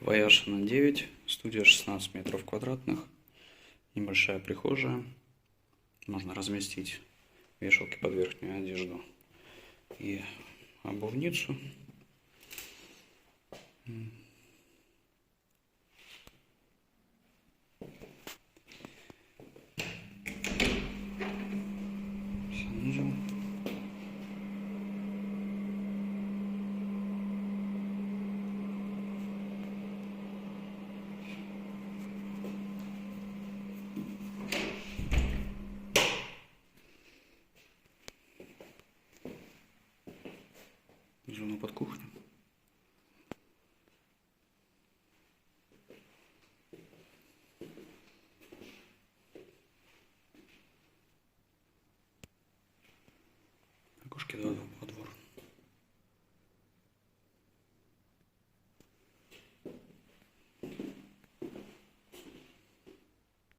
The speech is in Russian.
Вояж на 9, студия 16 метров квадратных, небольшая прихожая. Можно разместить вешалки под верхнюю одежду и обувницу. Санузел. Зона под кухню.